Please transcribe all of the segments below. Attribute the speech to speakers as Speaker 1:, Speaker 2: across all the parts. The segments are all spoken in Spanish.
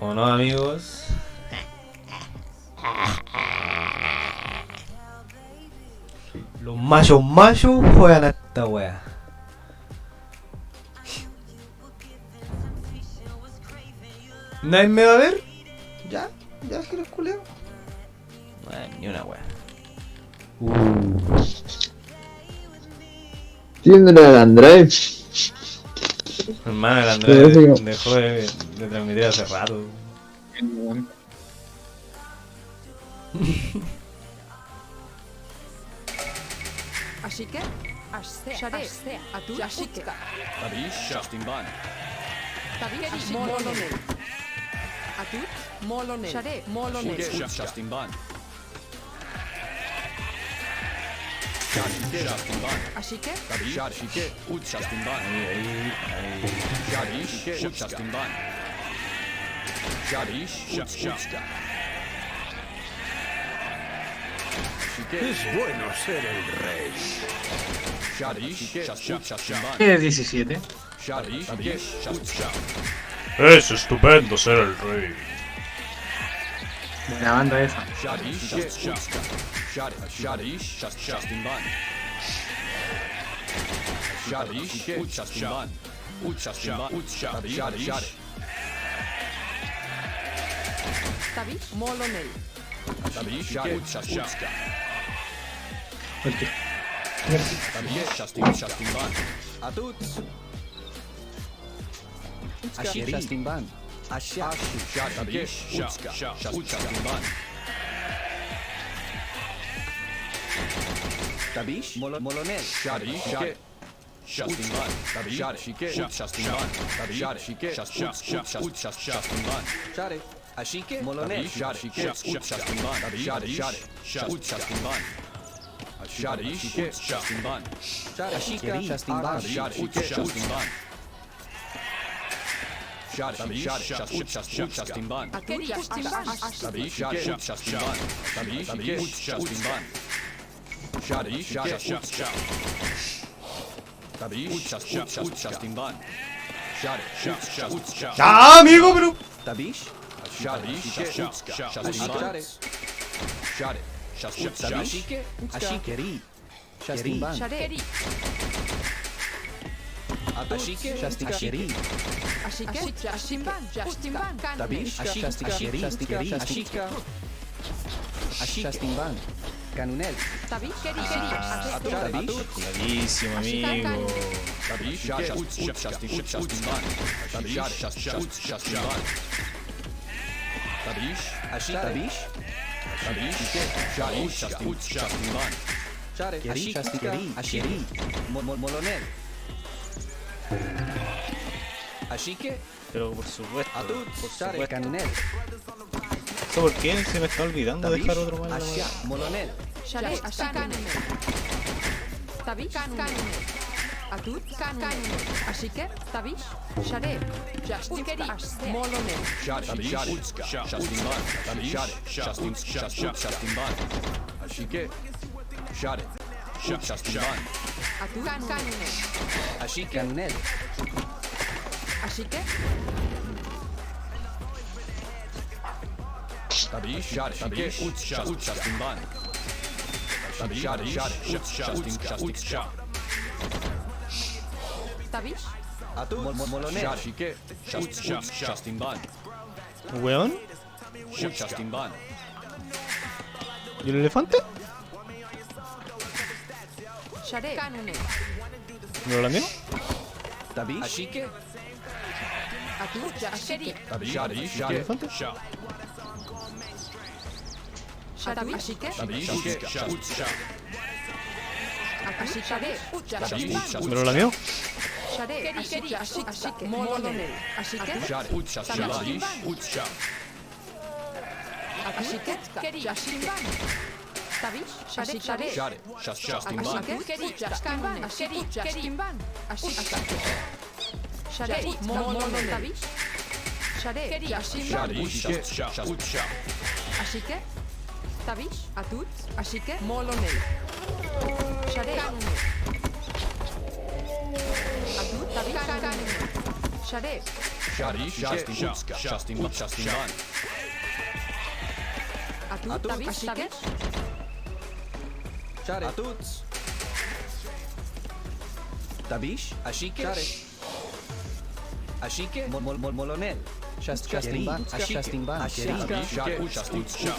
Speaker 1: ¿O no, amigos? Los machos juegan a esta wea. ¿Nadie me va a ver? Ya, que los culeo. Ni una wea.
Speaker 2: Tiene el André.
Speaker 1: Hermano, el Andrés dejó de transmitir hace rato.
Speaker 3: Ashike, Share, Atu, Ashike,
Speaker 4: Tabish, Justin Ban.
Speaker 3: Tabish, Molonel, Atu, Molonel, Share, Molonel,
Speaker 4: Justin Ban. Shashike, Justin Ban.
Speaker 3: Ashike,
Speaker 4: Tabish, Shashike, Ut Justin Ban. Shadish, Ut Justin Ban. Shadish, Ut Shutska.
Speaker 5: Es bueno ser el rey.
Speaker 4: Shadish, Justin Ban.
Speaker 6: ¿Qué es 17?
Speaker 4: Shadish, Ut Shut.
Speaker 1: Es estupendo ser el rey.
Speaker 6: Buena banda esa.
Speaker 4: Shadish, Utska. Shadish, Justin Ban. Shadish, Ut Justin Ban. Ut Justin Ban. Ut Shadish.
Speaker 3: Tabish, Molonel,
Speaker 4: Tabish, Ut Shutska.
Speaker 6: Porque
Speaker 4: Tabish, Justin Ban. Atut.
Speaker 7: Ashiri. Justin Ban.
Speaker 4: Tabish, Utska. Ut Justin Ban.
Speaker 7: Tabish. Molonel.
Speaker 4: Shadish, Justin Ban. Tabish, Ut Justin Ban. Tabish, Ut Justin Ban.
Speaker 7: Share. Ashike. Molonel.
Speaker 4: Tabish, Ut Justin Ban. Tabish, Ut Justin Ban. Shadish, Ut Justin Ban.
Speaker 7: Share. Ashika. Justin Ban.
Speaker 4: Tabish, Ut Justin Ban. Tabish, Ut Justin Ban.
Speaker 3: Akeri, Ashtimban,
Speaker 4: Tabish, Ut Justin Ban. Tabish, Ut Justin Ban. Shadish, Ut Tabish, Ut Justin Ban. Shadish,
Speaker 1: ¡Ya, amigo, pero!
Speaker 7: Tabish.
Speaker 4: Shadish, Ut Justin Ban. Shadish,
Speaker 7: Ashike. Ashikeri. Justin Ban.
Speaker 3: Share,
Speaker 7: Ashike. Shastikeri.
Speaker 3: Ashike, Ashtimban, Ashtimban,
Speaker 7: Tabish. Shastikeri. Ashika. Justin Ban. Canunel.
Speaker 3: Tabish, Keri,
Speaker 7: Tabish.
Speaker 1: Clarísimo, amigo.
Speaker 4: Tabish, Ut Justin Ban. Tabish, Ut Justin Ban. Tabish,
Speaker 7: Ashika. Tabish.
Speaker 4: Tabish, Ut Justin Ban.
Speaker 7: Share. Shastikeri. Ashiri. Molonel. Ashike.
Speaker 1: Pero por supuesto.
Speaker 7: Atut.
Speaker 1: Por
Speaker 7: Share.
Speaker 1: supuesto.
Speaker 7: Canunel.
Speaker 1: ¿Por qué se me está olvidando
Speaker 7: Tabish.
Speaker 1: dejar otro mal en la
Speaker 7: Ashia.
Speaker 1: mano?
Speaker 7: Molonel.
Speaker 3: Share, Ashikanen, Tabish, Kanen, Atut, Kanen, Ashike, Tabish, Share, Jaskeri, Molonel,
Speaker 4: Tabish, Utska, Justin Ban. Tabish, Justin Ban. Ashike, Shade, Ut Justin Ban.
Speaker 3: Atut, Kanen,
Speaker 7: Ashika. Canunel.
Speaker 3: Ashike,
Speaker 4: Tabish, Ut Justin Ban. Tabish, Ut Justin.
Speaker 3: Tabish,
Speaker 7: Atut. Molonel.
Speaker 4: Shashike, Ut Justin Ban.
Speaker 1: ¿Weón?
Speaker 4: Ut Justin Ban.
Speaker 1: ¿Y el elefante?
Speaker 3: Share, Kanen,
Speaker 1: ¿No lo lamió?
Speaker 7: Tabish. Ashike.
Speaker 3: Atut, Jaskeri,
Speaker 4: Tabish,
Speaker 1: elefante?
Speaker 3: Tabish, Ashike,
Speaker 4: Tabish, Ut
Speaker 3: Ashikare, Jaskeri,
Speaker 1: ¿Me lo lamió?
Speaker 3: Share, Ashike, Molonel, Ashike,
Speaker 4: Ut Justin Ban. Ut
Speaker 3: Ashike, Jaskimban, Tabish, Share,
Speaker 4: Shade, Justin Ban.
Speaker 3: Ashike, Jaskimban, Jaskimban, Ashike, Share, Molonel, Tabish, Share, Jaskimban,
Speaker 4: Ut
Speaker 3: Ashike, Tabish, Atut, Ashike, Molonel, Share, Atut, Tabish, Share,
Speaker 4: Shari, Justin, Utska, Justin, Justin Ban.
Speaker 3: Atut, tabish, ashike.
Speaker 7: Share. Atuts. Tabish. Ashike. Share. Ashike. Molonel. Justin Ban. Justin Ban.
Speaker 4: Tabish, Shari, Justin, Utska.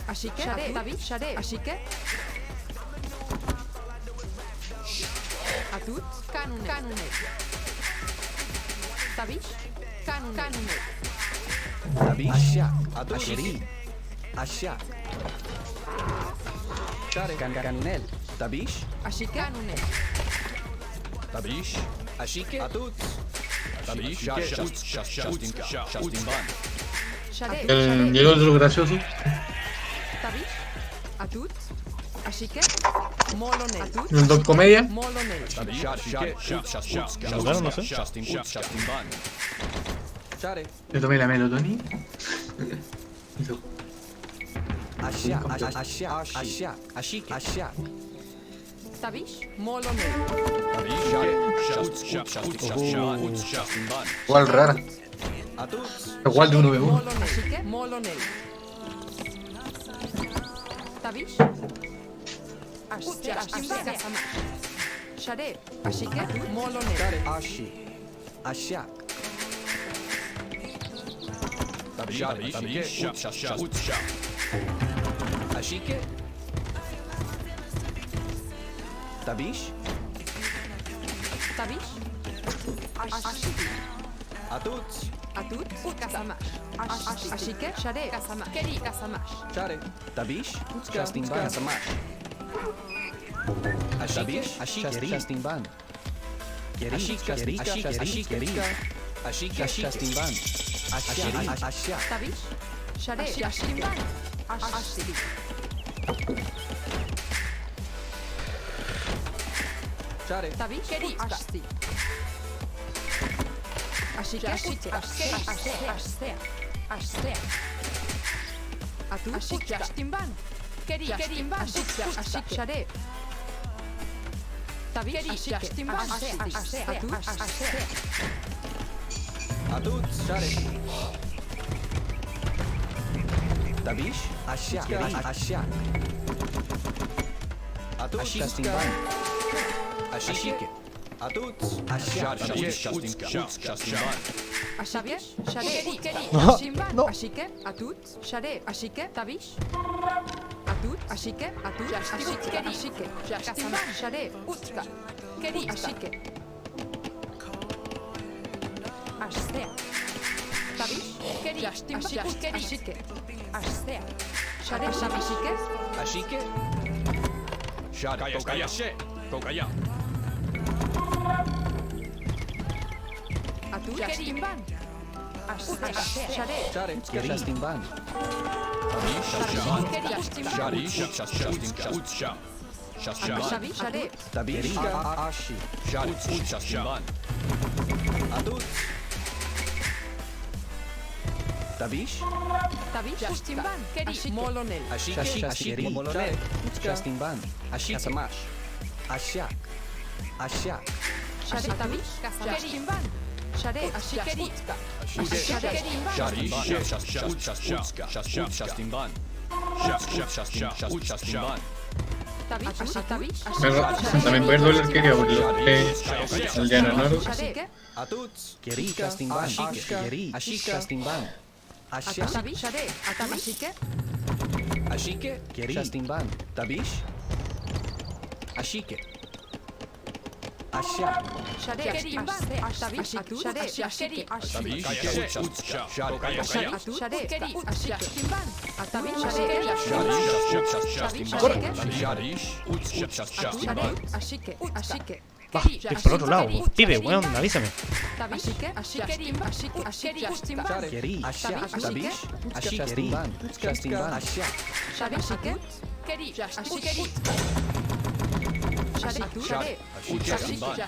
Speaker 3: Ashike, shade, tabish, shade, ashike. Atut, kanunet. Tabish, kanunet.
Speaker 7: Tabish. Ashak. Asheri. Ashak. Share. Canel. Tabish.
Speaker 3: Ashike, kanunet.
Speaker 4: Tabish,
Speaker 7: Ashike. Atuts.
Speaker 4: Tabish, Justin, Justin Ban.
Speaker 3: Shade,
Speaker 6: Y el otro gracioso.
Speaker 3: tabish. Atut, ashike. Molonel. Atut,
Speaker 6: El Doc Comedia.
Speaker 3: molonel.
Speaker 4: Tabish, Justin,
Speaker 1: Claro, no sé.
Speaker 4: Justin Ban.
Speaker 7: Share.
Speaker 6: Le tomé la melatonin.
Speaker 7: Ashak. Ashak. Ashike. Ashak.
Speaker 3: Tabish, molonel.
Speaker 4: Tabish, Justin Ban.
Speaker 6: Igual rara.
Speaker 7: Atuts.
Speaker 6: Igual de 1v1.
Speaker 3: Molonel. Ashike, molonel. Tabish. Ashike, kasamash. Shade, ashike, molonel.
Speaker 7: Share. Ashi. Ashak.
Speaker 4: Tabish, Utska.
Speaker 7: Ashike. Tabish.
Speaker 3: Tabish. Ashike.
Speaker 7: Atuts.
Speaker 3: Atut, kasamash. Ashike, shade, kasamash. Keri, kasamash.
Speaker 7: Share. Tabish. Justin Ban. Samash. Ashike. Ashike. Justin Ban. Ashike. Ashike. Justin Ban. Ashak.
Speaker 3: Tabish, shade, ashimban. Ashike.
Speaker 7: Share.
Speaker 3: Tabish, keri, ashti. Ashike, ashtea. Atut, ashtimban. Keri, ashike, shade. Tabish, ashtimban. Atut, ashtea.
Speaker 7: Atuts. Share. Tabish. Ashak. Ashak. Atuts. Justin Ban. Ashike. Atuts. Ashak.
Speaker 4: Justin Ban.
Speaker 3: Ashike, shade, keri, ashimban. Ashike, atut, shade, ashike, tabish. Atut, ashike, atut, ashike, keri, ashike, kasamash, shade, utka, keri, ashike. Ashtea. Tabish, keri, ashike, keri, ashike. Ashtea. Shade, ashike,
Speaker 7: Ashike.
Speaker 4: Shari, Kokaya.
Speaker 3: atut, kerimban. Ashtea, shade,
Speaker 7: Share. Justin Ban.
Speaker 4: Shari, Utska.
Speaker 3: shavi, shade,
Speaker 7: Tabish. Ashi.
Speaker 4: Shari, Justin Ban.
Speaker 7: Atuts. Tabish.
Speaker 3: tabish, ashtimban, keri, molonel.
Speaker 7: Ashike. Molonel. Justin Ban. Ashike. Samash. Ashak. Ashak.
Speaker 3: Shade, tabish, kerimban. Shade, ashikeri, shade, kerimban.
Speaker 4: Shari, Justin Ban. Justin Ban.
Speaker 3: Tabish, tabish,
Speaker 6: También puede doler que el de Ananoro.
Speaker 3: shade,
Speaker 7: Atuts. Keri. Justin Ban. Keri. Ashike. Justin Ban. Ashak.
Speaker 3: tabish, shade, atabashike,
Speaker 7: Ashike. Keri. Justin Ban. Tabish. Ashike. Ashak.
Speaker 3: shade, kerimban, tabish, atut, shade, ashikeri,
Speaker 4: Tabish, Utska.
Speaker 3: shade, keri, ashikimban, atabish, shade,
Speaker 4: Shari, Justin Ban.
Speaker 3: ashike, ashike.
Speaker 1: Va, estoy por otro lado. Pibe, weón, avísame.
Speaker 3: Tabishike, ashikerim, ashikeri, ashtimban,
Speaker 7: Keri. Ashak. Tabish. Ashike. Ban. Justin Ban. Ashak.
Speaker 3: shabishike, keri, ashikeri. Shade, shade,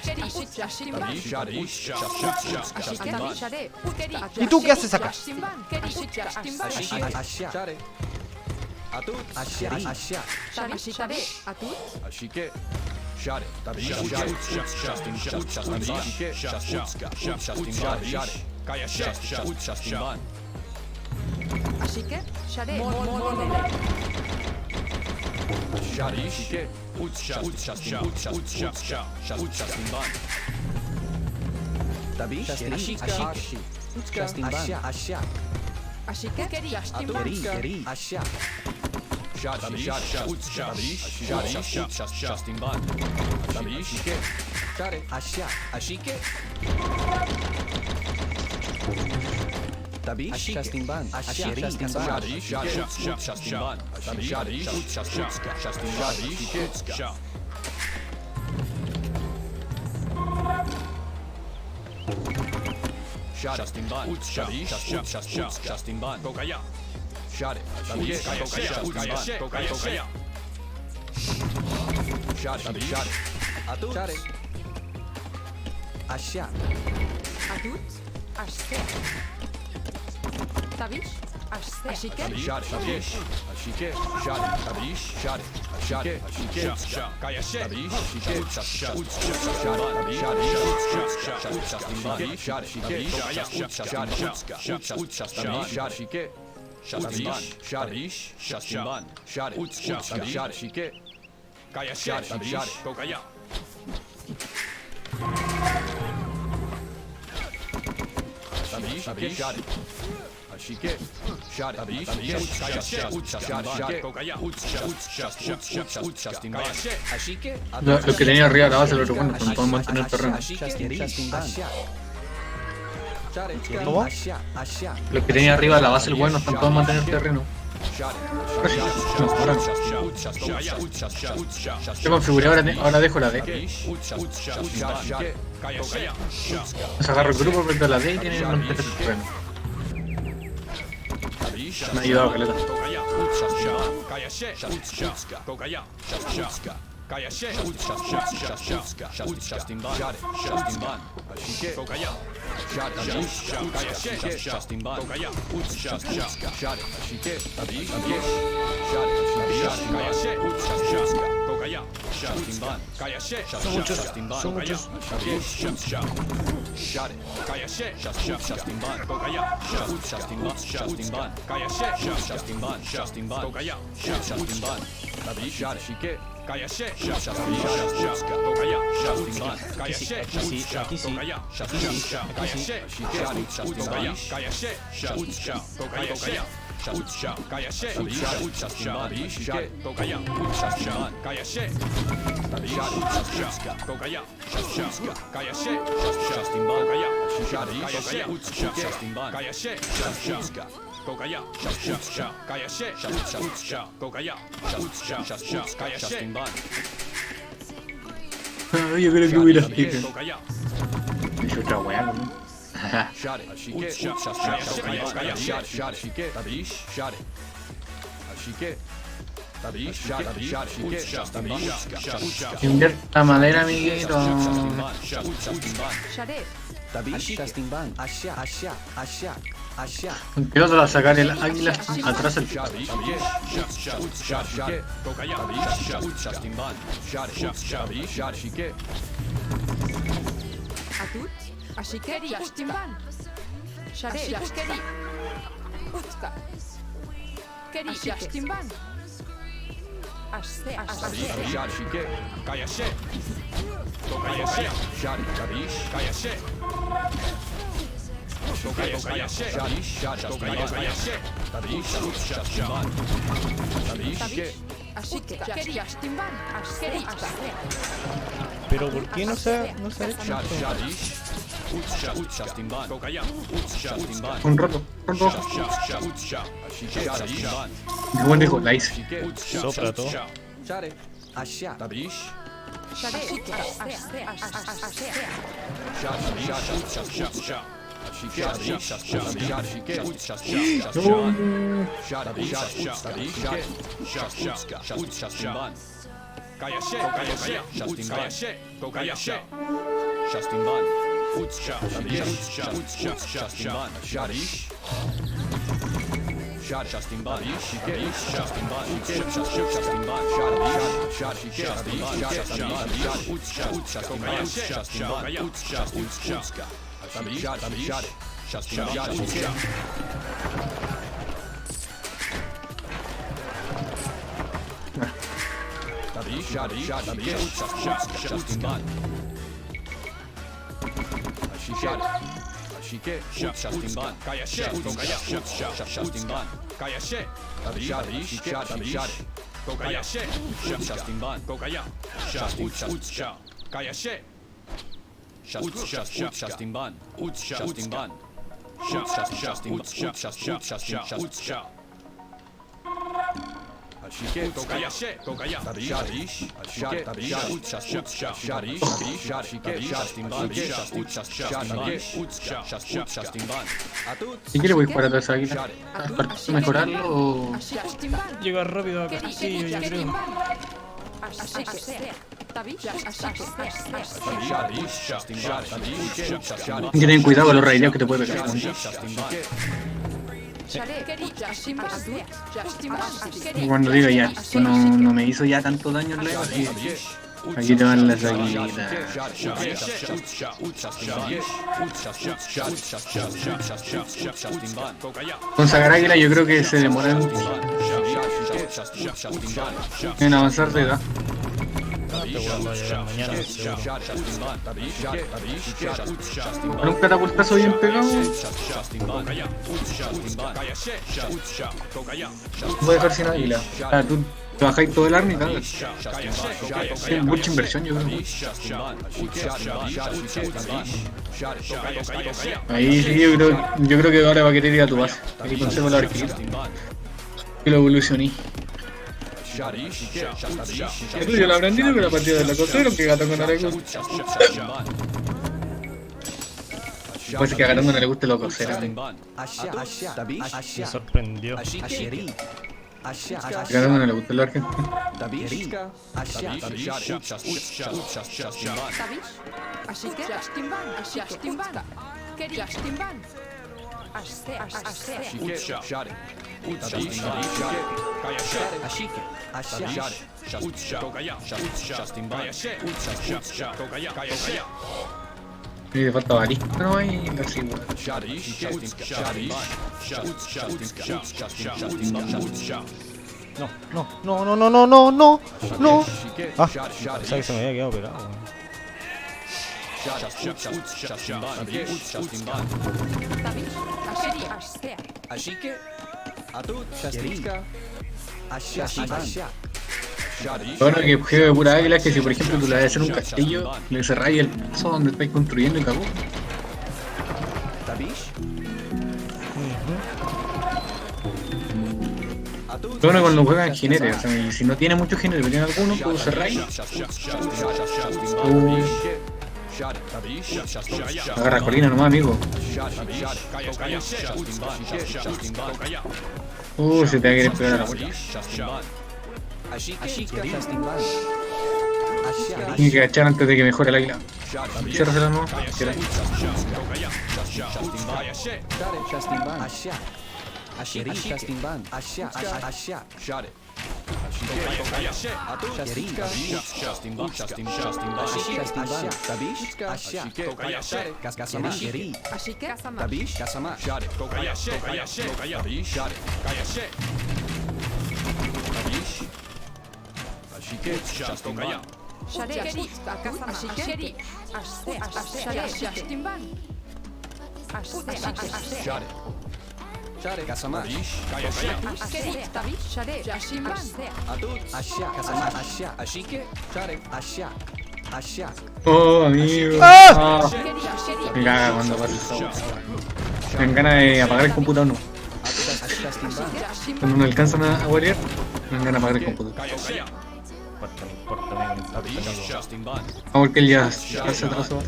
Speaker 3: keri, ashtimban, ashike, shade, keri,
Speaker 1: ¿Y tú qué haces acá?
Speaker 3: ashtimban, keri, ashtimban,
Speaker 7: Ashak. Ashak. Share. Atuts. Ashak. Ashak.
Speaker 3: shabishike, atut,
Speaker 4: Ashike. Shot it. Tabish. Shot it. Shasting ban. Shike. Shasting ban. Shot it. Kaya shot. Shasting ban.
Speaker 3: Ashike. Shade. Molele.
Speaker 4: Shot it. Shike. Shasting ban.
Speaker 7: Tabish. Ashike. Shasting ban.
Speaker 3: Ashike. Shasting ban.
Speaker 7: Keri.
Speaker 4: Shot. Shasting ban. Tabish. Shike.
Speaker 7: Shot it. Ashike. Tabish. Shasting ban. Ashike. Shasting ban.
Speaker 4: Shasting ban. Shasting ban. Shasting ban. Shasting ban. Kokaya. Shot it. Shot it.
Speaker 7: Atut. Shot it. Ashak.
Speaker 3: Atut. Ashke. Tabish. Ashike.
Speaker 4: Shot it. Ashike. Shot it. Tabish. Shot it. Ashike. Ashike. Kaya shit. Tabish. Ashike. Shot it. Shasting ban. Shot it. Ashike. Shasting ban. Sharish. Shasting ban. Shot it. Ashike. Kaya shit. Tabish. Kokaya. Tabish. Shot it. Ashike. Shot it. Tabish. Shasting ban.
Speaker 7: Ashike.
Speaker 6: Lo que tenía arriba la base lo otro bueno, no pueden mantener el terreno.
Speaker 7: Shasting ban.
Speaker 1: ¿Cómo?
Speaker 6: Lo que tenía arriba la base el bueno, no pueden mantener el terreno. Yo configuré, ahora dejo la D. Los agarro el grupo, prendo la D y tienen que mantener el terreno. Me ha ayudado, caleta.
Speaker 4: Kaya shit. Shasting ban. Shasting ban. Ashike. Kokaya. Shot it. Kaya shit. Shasting ban. Kokaya. Shot it. Ashike. Tabish. Shot it. Kaya shit. Kokaya. Shasting ban. Kaya shit. Shasting ban. Kokaya. Shot it. Kaya shit. Shasting ban. Kokaya. Shasting ban. Shasting ban. Kaya shit. Shasting ban. Shasting ban. Kokaya. Shasting ban. Tabish. Shot it. Ashike. Kaya shit. Kokaya. Shasting ban. Kaya shit.
Speaker 7: Aquí sí.
Speaker 4: Kokaya. Shasting ban. Kaya shit. Kokaya. Kaya shit. Kokaya. Kaya shit. Shasting ban. Kokaya. Shasting ban. Kaya shit. Kokaya. Kaya shit. Shasting ban. Kokaya. Shasting ban. Kaya shit. Kokaya. Kaya shit. Kokaya. Kaya shit.
Speaker 6: Yo creo que hubiera sido.
Speaker 4: Kokaya.
Speaker 6: Es otra weá, ¿no?
Speaker 4: Shot it. Ashike. Shot it. Tabish. Shot it. Ashike. Tabish. Shot it.
Speaker 6: Invierta madera, amiguito.
Speaker 3: Shade.
Speaker 7: Tabish. Shasting ban. Ashak.
Speaker 6: Quiero otra sacar el águila atrás el
Speaker 3: Atut. Ashike. Shasting ban. Shade. Ashkeri. Utka. Keri. Shasting ban. Ashse. Ashike. Keri. Shasting ban. Ashkeri.
Speaker 1: Pero ¿por qué no se ha hecho?
Speaker 6: un roto. Mi buen dijo, la hice.
Speaker 1: Sopra todo.
Speaker 7: Share. Ashak.
Speaker 4: Tabish.
Speaker 3: Shade. Ashse.
Speaker 4: Shot Justin Ban. Ashike. Justin Ban. Justin Ban. Shot Ashike. Justin Ban. Justin Ban. Justin Ban. Justin Ban. Justin Ban. Ashike. Justin Ban. Justin Ban. Justin Ban. Justin Ban. Justin Ban. Ashike.
Speaker 6: Si quiere voy para atrás aquí. Para mejorarlo o...
Speaker 1: Llegar rápido a Castillo, yo creo.
Speaker 6: Hay que tener cuidado con los raideos que te puede pegar. Cuando digo ya, no me hizo ya tanto daño el Leo, así que aquí te van las aguilitas. Con sacar águila yo creo que se demora en avanzar de edad. Con un catapultazo bien pegado voy a dejar sin águila. Ah, tú te bajáis todo el arma y cagas. Es mucha inversión yo creo. Ahí sí yo creo que ahora va a querer ir a tu base. Aquí conservo la arquilla y lo evolucioné. Eso yo lo aprendí con la partida de la costera, que a Gatongo no le gusta. Puede ser que a Gatongo no le guste lo costera.
Speaker 1: Me sorprendió.
Speaker 6: A Gatongo no le gusta lo argentino. Y le falta Bali. No hay la sigo.
Speaker 1: No. Ah, pensaba que se me había quedado pegado.
Speaker 7: Ashike. Atut. Shastiska.
Speaker 6: Lo bueno que juego de pura águila es que si por ejemplo tú le vas a hacer un castillo, le cerráis el paso donde estáis construyendo y cagó. Lo bueno cuando juegan jinetes, o sea, y si no tiene muchos jinetes, pero tiene alguno, pues cerráis. Agarra colina nomás, amigo. Se te va a querer pegar a la vuelta. Tienes que agachar antes de que mejore el águila. Ciérrasela nomás.
Speaker 7: Share, Kasama. Ashike. Share, Asha.
Speaker 6: Oh, amigo. Me caga cuando pasa eso. Me dan ganas de apagar el computador, no. Cuando no alcanzan a guardiar, me dan ganas de apagar el computador. Vamos porque él ya se atrasó.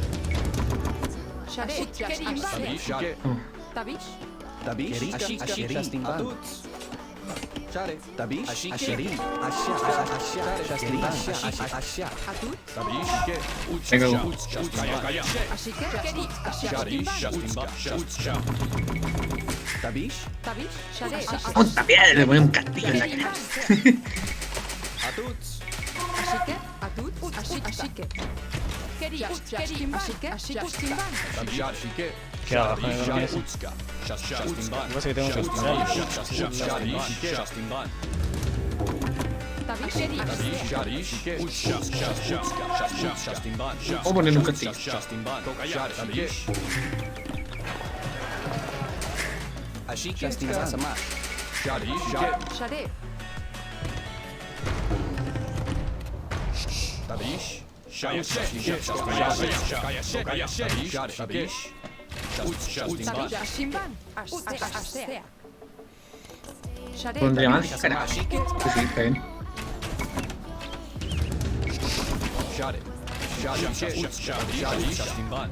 Speaker 3: Tabish,
Speaker 7: Tabish, Ashike, Share. Tabish. Asheri. Ashia. Shastin ban. Ashia.
Speaker 3: Atut.
Speaker 4: Tabish.
Speaker 6: Venga,
Speaker 3: Ashike. Keri.
Speaker 4: Shari. Shastin ban.
Speaker 7: Tabish.
Speaker 3: Tabish. Share.
Speaker 6: Puta piedra, le pone un castillo en la cara.
Speaker 7: Atuts.
Speaker 3: Ashike. Atut. Ashike. Keri. Ashike. Ashike.
Speaker 4: Tabish. Ashike.
Speaker 2: ¿Qué hago? Déjame ver qué es.
Speaker 4: Shastin ban.
Speaker 2: Lo que pasa es que tengo que esperar.
Speaker 4: Shari. Shastin ban.
Speaker 3: Tabish. Keri.
Speaker 4: Tabish. Shari. Shastin ban.
Speaker 6: Vamos a ponerle un castillo.
Speaker 4: Shastin ban. Tabish.
Speaker 7: Ashik. Shastin ban. Samar.
Speaker 4: Shari.
Speaker 3: Share.
Speaker 4: Tabish. Shari. Tabish. Shastin ban.
Speaker 3: Tabish. Ashimban. Ashtea. Share.
Speaker 6: Pondría más cara. Sí, está bien.
Speaker 4: Shari. Shastin ban.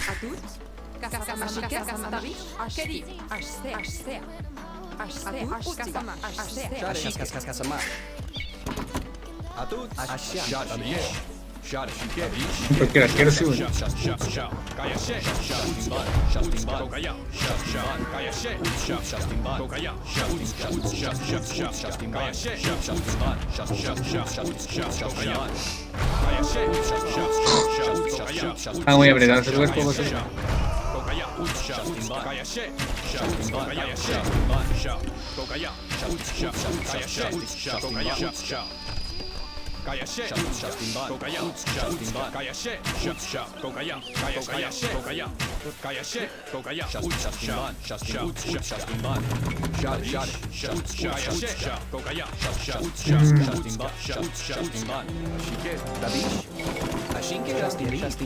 Speaker 3: Atut. Ashike. Tabish. Keri. Ashtea. Ashtea.
Speaker 7: Ashik. Samar. Atuts. Ashia.
Speaker 4: Tabish. Shari.
Speaker 6: Porque era quiero sí, güey. Ah, voy a apretar ese lugar como se.
Speaker 7: Shastin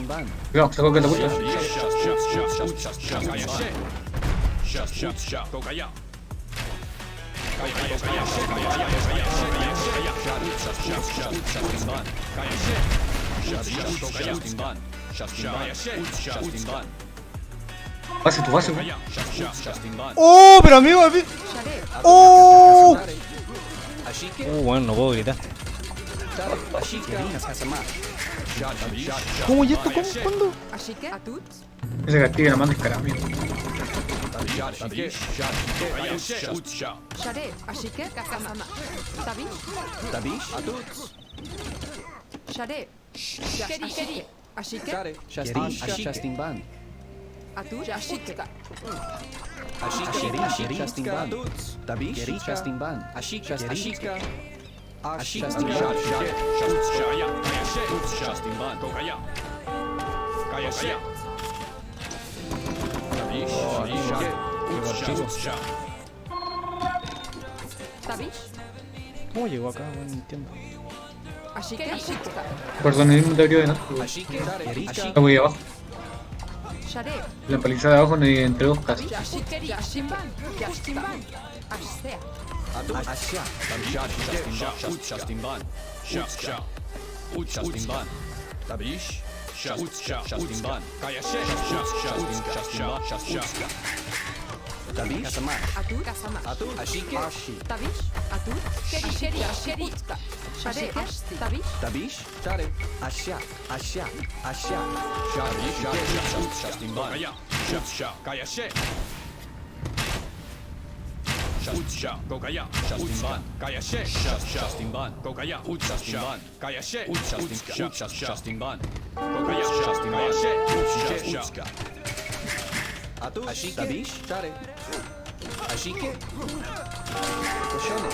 Speaker 7: ban.
Speaker 6: Cuidado, saco que te gusta. Base tu base, güey.
Speaker 1: ¡Oh! Pero amigo, ¡oh!
Speaker 2: Bueno, no puedo gritar.
Speaker 7: Samar.
Speaker 1: ¿Cómo y esto? ¿Cómo? ¿Cuándo?
Speaker 3: Ashike. Atut.
Speaker 6: Ese castillo era más descarado, amigo.
Speaker 3: Share. Ashike. Kasama. Tabish.
Speaker 7: Tabish. Atuts.
Speaker 3: Share. Keri. Ashike.
Speaker 7: Share. Shastin ban.
Speaker 3: Atut. Ashike.
Speaker 7: Ashik. Shastin ban. Tabish. Shastin ban. Ashik. Ashik.
Speaker 3: Tabish.
Speaker 2: ¿Cómo llegó acá? No entiendo.
Speaker 3: Ashike.
Speaker 6: Perdón, el inventorio de nada. Está muy abajo.
Speaker 3: Share.
Speaker 6: La paliza de abajo entre dos casas.
Speaker 3: Ashike. Ashimban. Ashtimban. Ashtea.
Speaker 7: Ashia.
Speaker 4: Tabish.
Speaker 7: Tabish. Samar.
Speaker 3: Atut. Kasama.
Speaker 7: Atut. Ashik.
Speaker 3: Tabish. Atut. Keri. Asheri. Share. Tabish.
Speaker 7: Tabish. Share. Ashia. Atu. Ashik. Tabish. Share. Ashike. Koshone.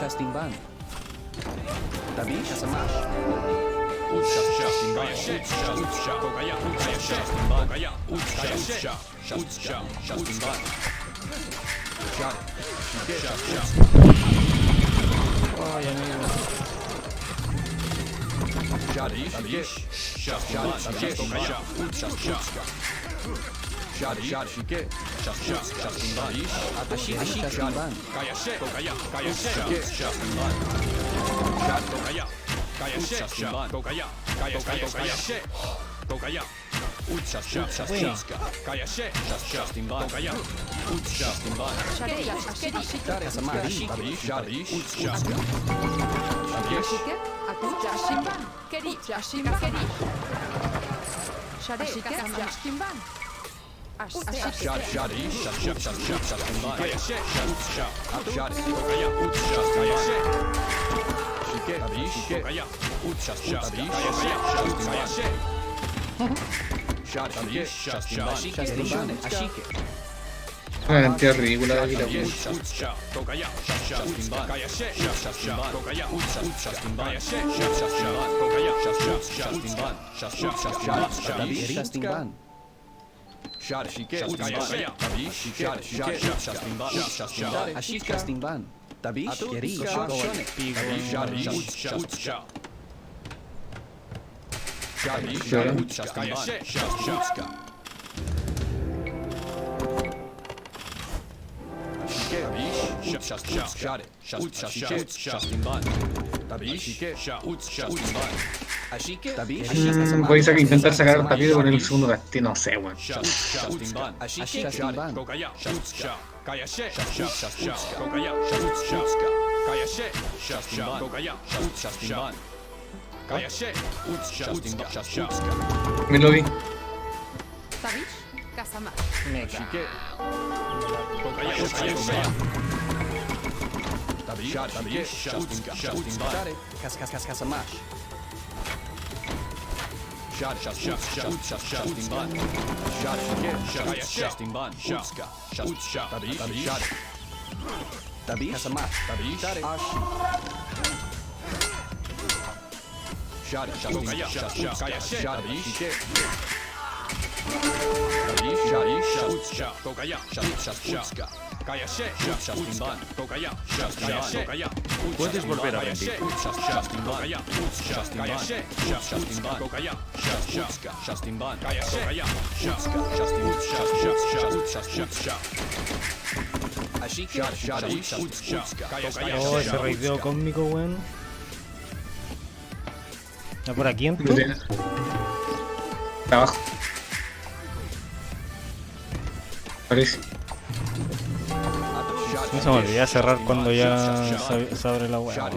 Speaker 7: Shastin ban. Tabish. Samar.
Speaker 2: Ay, amigo.
Speaker 3: Ashike, atut, ashimban. Keri, ashimban. Keri. Shade, ashimban.
Speaker 6: Una cantidad ridícula de vida.
Speaker 7: Ashik Castimban. Tabish, Keri, Shone.
Speaker 6: Voy a intentar sacar el tapiz con el segundo castillo. No sé, weón. Me lo vi.
Speaker 3: Tabish, Kasama.
Speaker 7: Kasamash. Tabish, Kasamash.
Speaker 5: Puedes volver a rendir.
Speaker 2: Oh, ese raideo cósmico, weón. ¿Está por aquí
Speaker 6: Está
Speaker 2: entonces?
Speaker 6: abajo. Parece.
Speaker 2: No se me olvidó cerrar cuando ya se abre la weá.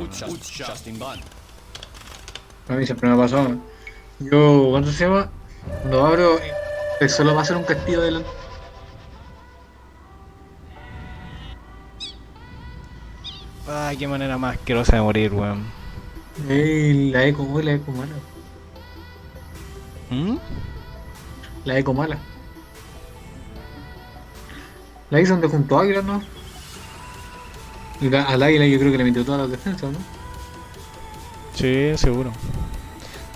Speaker 6: A mí siempre me pasó. Yo, ¿cuánto se llama? Cuando abro, solo va a ser un castillo delante.
Speaker 2: Ay, qué manera más asquerosa de morir, weón.
Speaker 6: La eco mala.
Speaker 2: ¿Mm?
Speaker 6: La eco mala. La hizo donde junto a Águila, ¿no? Y al Águila yo creo que le metió todas las defensas, ¿no?
Speaker 2: Sí, seguro.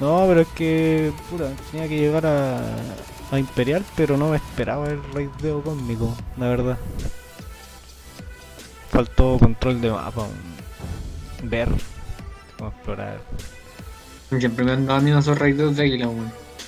Speaker 2: No, pero es que, puta, tenía que llegar a Imperial, pero no me esperaba el raideo cósmico, la verdad. Faltó control de mapa, ver, cómo explorar.
Speaker 6: Siempre me han dado miedo esos raideos de Águila, weón.